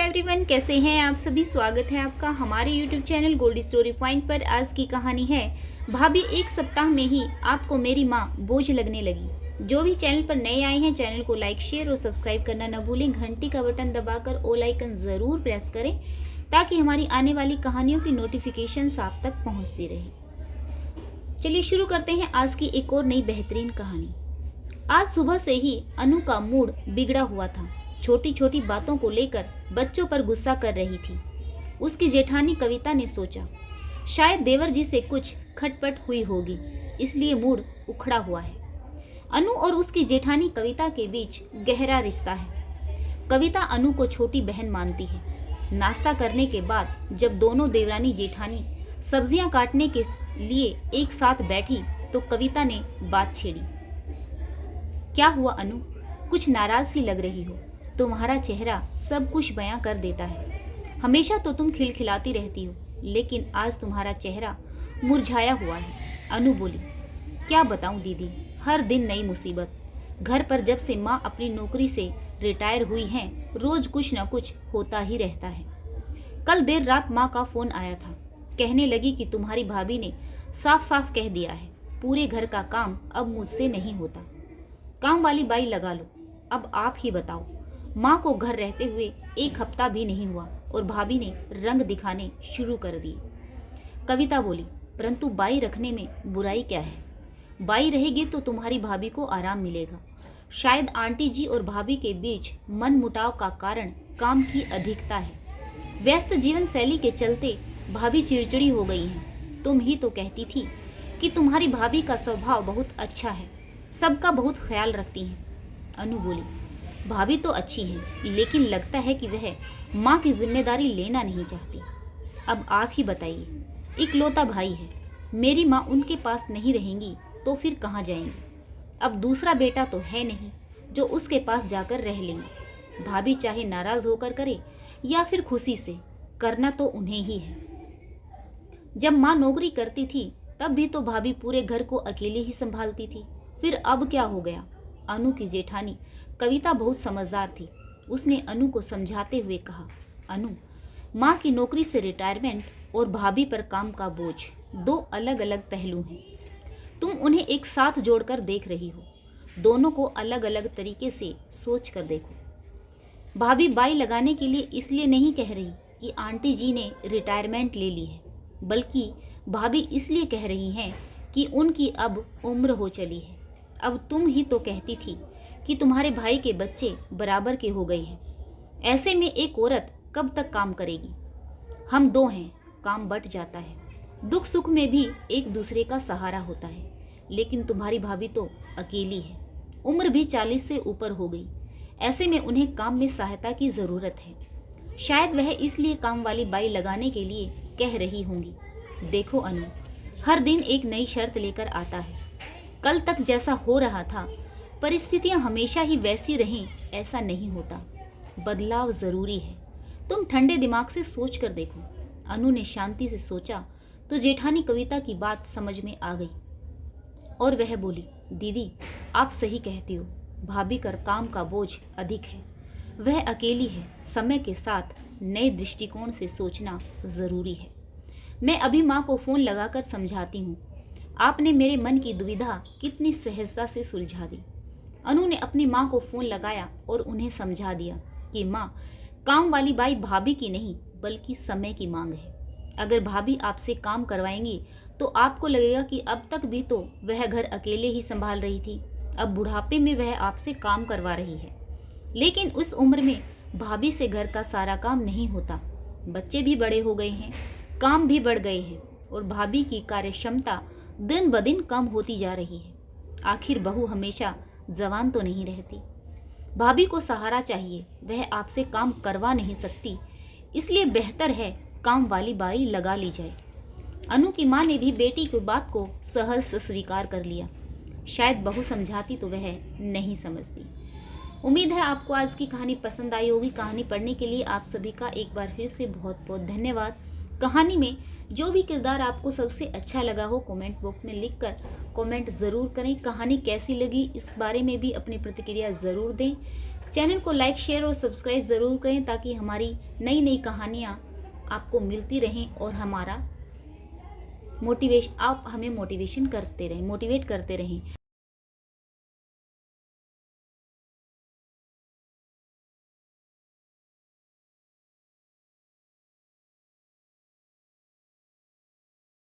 Everyone, कैसे हैं आप सभी। स्वागत है आपका हमारे YouTube channel Goldy story point पर। आज की कहानी है भाभी एक सप्ताह में ही आपको मेरी माँ बोझ लगने लगी। जो भी चैनल पर नए आए हैं चैनल को लाइक शेयर और सब्सक्राइब करना न भूलें। घंटी का बटन दबाकर ऑल आइकन ज़रूर प्रेस करें ताकि हमारी आने वाली कहानियों की नोटिफिकेशन आप तक पहुँचती रहे। चलिए शुरू करते हैं आज की एक और नई बेहतरीन कहानी। आज सुबह से ही अनु का मूड बिगड़ा हुआ था। छोटी छोटी बातों को लेकर बच्चों पर गुस्सा कर रही थी। उसकी जेठानी कविता ने सोचा शायद देवर जी से कुछ खटपट हुई होगी, इसलिए मूड उखड़ा हुआ है। अनु और उसकी जेठानी कविता के बीच गहरा रिश्ता है। कविता अनु को छोटी बहन मानती है। नाश्ता करने के बाद जब दोनों देवरानी जेठानी सब्जियां काटने के लिए एक साथ बैठी तो कविता ने बात छेड़ी। क्या हुआ अनु, कुछ नाराज सी लग रही हो। तुम्हारा चेहरा सब कुछ बयां कर देता है। हमेशा तो तुम खिलखिलाती रहती हो, लेकिन आज तुम्हारा चेहरा मुरझाया हुआ है। अनु बोली, क्या बताऊं दीदी, हर दिन नई मुसीबत। घर पर जब से माँ अपनी नौकरी से रिटायर हुई हैं, रोज कुछ न कुछ होता ही रहता है। कल देर रात माँ का फोन आया था। कहने लगी कि तुम्हारी भाभी ने साफ साफ कह दिया है पूरे घर का काम अब मुझसे नहीं होता, काम वाली बाई लगा लो। अब आप ही बताओ, माँ को घर रहते हुए एक हफ्ता भी नहीं हुआ और भाभी ने रंग दिखाने शुरू कर दिए। कविता बोली, परंतु बाई रखने में बुराई क्या है। बाई रहेगी तो तुम्हारी भाभी को आराम मिलेगा। शायद आंटी जी और भाभी के बीच मन मुटाव का कारण काम की अधिकता है। व्यस्त जीवन शैली के चलते भाभी चिड़चिड़ी हो गई हैं। तुम ही तो कहती थी कि तुम्हारी भाभी का स्वभाव बहुत अच्छा है, सबका बहुत ख्याल रखती हैं। अनु बोली, भाभी तो अच्छी हैं, लेकिन लगता है कि वह माँ की जिम्मेदारी लेना नहीं चाहती। अब आप ही बताइए, इकलौता भाई है, मेरी माँ उनके पास नहीं रहेंगी तो फिर कहाँ जाएंगी। अब दूसरा बेटा तो है नहीं जो उसके पास जाकर रह लेंगे। भाभी चाहे नाराज होकर करे या फिर खुशी से, करना तो उन्हें ही है। जब माँ नौकरी करती थी तब भी तो भाभी पूरे घर को अकेले ही संभालती थी, फिर अब क्या हो गया। अनु की जेठानी कविता बहुत समझदार थी। उसने अनु को समझाते हुए कहा, अनु, माँ की नौकरी से रिटायरमेंट और भाभी पर काम का बोझ दो अलग अलग पहलू हैं। तुम उन्हें एक साथ जोड़कर देख रही हो। दोनों को अलग अलग तरीके से सोच कर देखो। भाभी बाई लगाने के लिए इसलिए नहीं कह रही कि आंटी जी ने रिटायरमेंट ले ली है, बल्कि भाभी इसलिए कह रही हैं कि उनकी अब उम्र हो चली है। अब तुम ही तो कहती थी कि तुम्हारे भाई के बच्चे बराबर के हो गए हैं। ऐसे में एक औरत कब तक काम करेगी। हम दो हैं, काम बट जाता है। दुख सुख में भी एक दूसरे का सहारा होता है। लेकिन तुम्हारी भाभी तो अकेली है, उम्र भी 40 से ऊपर हो गई। ऐसे में उन्हें काम में सहायता की ज़रूरत है। शायद वह इसलिए काम वाली बाई लगाने के लिए कह रही होंगी। देखो अनु, हर दिन एक नई शर्त लेकर आता है। कल तक जैसा हो रहा था परिस्थितियां हमेशा ही वैसी रहें ऐसा नहीं होता। बदलाव ज़रूरी है। तुम ठंडे दिमाग से सोच कर देखो। अनु ने शांति से सोचा तो जेठानी कविता की बात समझ में आ गई और वह बोली, दीदी आप सही कहती हो, भाभी कर काम का बोझ अधिक है। वह अकेली है। समय के साथ नए दृष्टिकोण से सोचना ज़रूरी है। मैं अभी माँ को फ़ोन लगाकर समझाती हूँ। आपने मेरे मन की दुविधा कितनी सहजता से सुलझा दी। अनु ने अपनी माँ को फ़ोन लगाया और उन्हें समझा दिया कि माँ, काम वाली बाई भाभी की नहीं बल्कि समय की मांग है। अगर भाभी आपसे काम करवाएंगी तो आपको लगेगा कि अब तक भी तो वह घर अकेले ही संभाल रही थी, अब बुढ़ापे में वह आपसे काम करवा रही है। लेकिन उस उम्र में भाभी से घर का सारा काम नहीं होता। बच्चे भी बड़े हो गए हैं, काम भी बढ़ गए हैं और भाभी की कार्य क्षमता दिन ब दिन कम होती जा रही है। आखिर बहू हमेशा जवान तो नहीं रहती। भाभी को सहारा चाहिए, वह आपसे काम करवा नहीं सकती, इसलिए बेहतर है काम वाली बाई लगा ली जाए। अनु की माँ ने भी बेटी की बात को सहज से स्वीकार कर लिया। शायद बहू समझाती तो वह नहीं समझती। उम्मीद है आपको आज की कहानी पसंद आई होगी। कहानी पढ़ने के लिए आप सभी का एक बार फिर से बहुत बहुत धन्यवाद। कहानी में जो भी किरदार आपको सबसे अच्छा लगा हो कमेंट बॉक्स में लिखकर कमेंट ज़रूर करें। कहानी कैसी लगी इस बारे में भी अपनी प्रतिक्रिया ज़रूर दें। चैनल को लाइक, शेयर और सब्सक्राइब ज़रूर करें ताकि हमारी नई नई कहानियाँ आपको मिलती रहें और आप हमें मोटिवेट करते रहें।